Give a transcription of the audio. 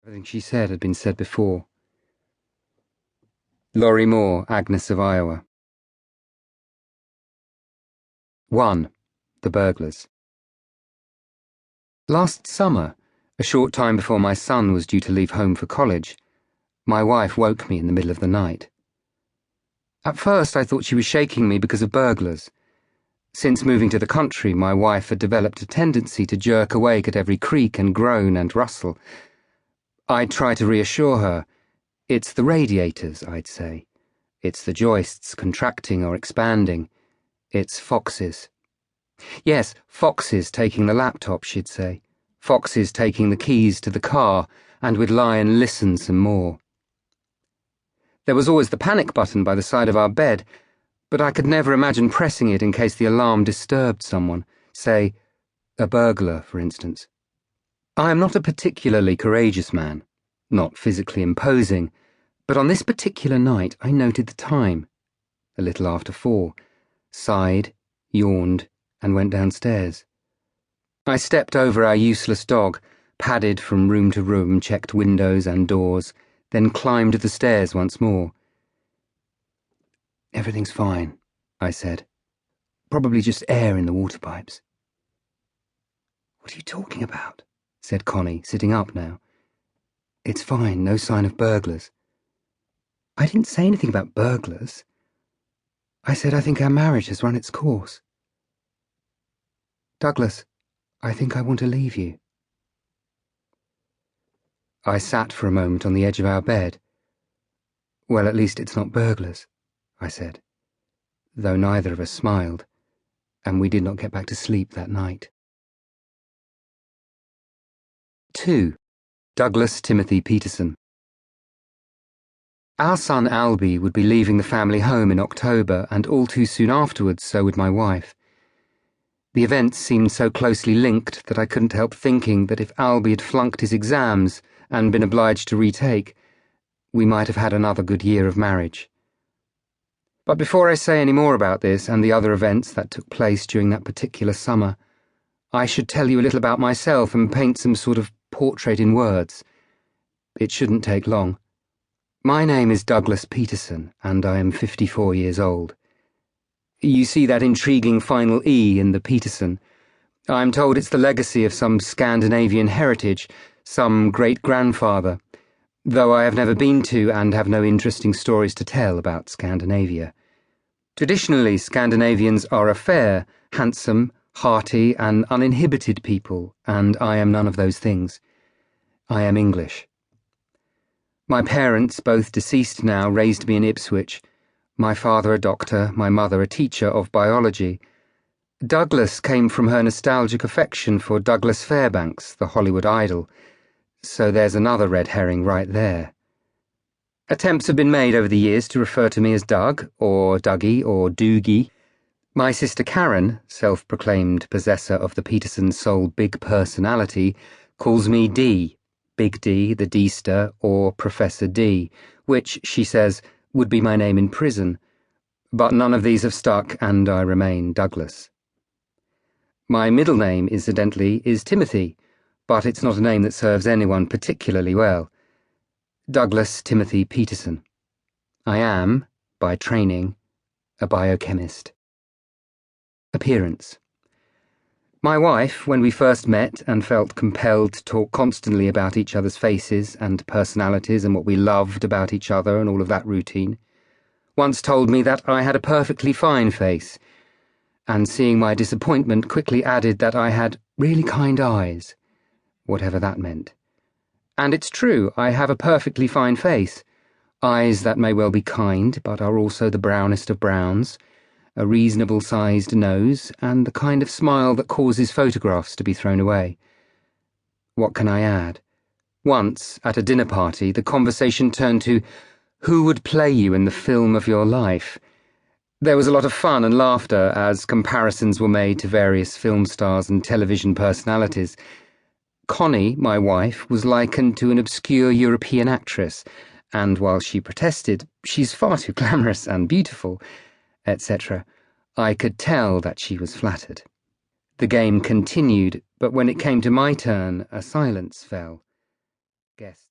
Everything she said had been said before. Laurie Moore, Agnes of Iowa. 1. The Burglars. Last summer, a short time before my son was due to leave home for college, my wife woke me in the middle of the night. At first I thought she was shaking me because of burglars. Since moving to the country, my wife had developed a tendency to jerk awake at every creak and groan and rustle. I'd try to reassure her. It's the radiators, I'd say. It's the joists contracting or expanding. It's foxes. Yes, foxes taking the laptop, she'd say. Foxes taking the keys to the car, and we'd lie and listen some more. There was always the panic button by the side of our bed, but I could never imagine pressing it in case the alarm disturbed someone, say, a burglar, for instance. I am not a particularly courageous man, not physically imposing, but on this particular night I noted the time, a little after 4, sighed, yawned, and went downstairs. I stepped over our useless dog, padded from room to room, checked windows and doors, then climbed the stairs once more. Everything's fine, I said. Probably just air in the water pipes. What are you talking about? Said Connie, sitting up now. It's fine, no sign of burglars. I didn't say anything about burglars. I said I think our marriage has run its course. Douglas, I think I want to leave you. I sat for a moment on the edge of our bed. Well, at least it's not burglars, I said, though neither of us smiled, and we did not get back to sleep that night. 2. Douglas Timothy Petersen. Our son Albie would be leaving the family home in October, and all too soon afterwards so would my wife. The events seemed so closely linked that I couldn't help thinking that if Albie had flunked his exams and been obliged to retake, we might have had another good year of marriage. But before I say any more about this and the other events that took place during that particular summer, I should tell you a little about myself and paint some sort of portrait in words. It shouldn't take long. My name is Douglas Petersen, and I am 54 years old. You see that intriguing final E in the Petersen. I'm told it's the legacy of some Scandinavian heritage, some great-grandfather, though I have never been to and have no interesting stories to tell about Scandinavia. Traditionally, Scandinavians are a fair, handsome, hearty, and uninhibited people, and I am none of those things. I am English. My parents, both deceased now, raised me in Ipswich. My father a doctor, my mother a teacher of biology. Douglas came from her nostalgic affection for Douglas Fairbanks, the Hollywood idol, so there's another red herring right there. Attempts have been made over the years to refer to me as Doug, or Dougie, or Doogie. My sister Karen, self-proclaimed possessor of the Petersen soul big personality, calls me D, Big D, the D-ster, or Professor D, which, she says, would be my name in prison. But none of these have stuck, and I remain Douglas. My middle name, incidentally, is Timothy, but it's not a name that serves anyone particularly well. Douglas Timothy Petersen. I am, by training, a biochemist. Appearance. My wife, when we first met and felt compelled to talk constantly about each other's faces and personalities and what we loved about each other and all of that routine, once told me that I had a perfectly fine face, and seeing my disappointment quickly added that I had really kind eyes, whatever that meant. And it's true, I have a perfectly fine face, eyes that may well be kind but are also the brownest of browns, a reasonable-sized nose, and the kind of smile that causes photographs to be thrown away. What can I add? Once, at a dinner party, the conversation turned to, who would play you in the film of your life? There was a lot of fun and laughter as comparisons were made to various film stars and television personalities. Connie, my wife, was likened to an obscure European actress, and while she protested, she's far too glamorous and beautiful, etc., I could tell that she was flattered. The game continued, but when it came to my turn, a silence fell. Guests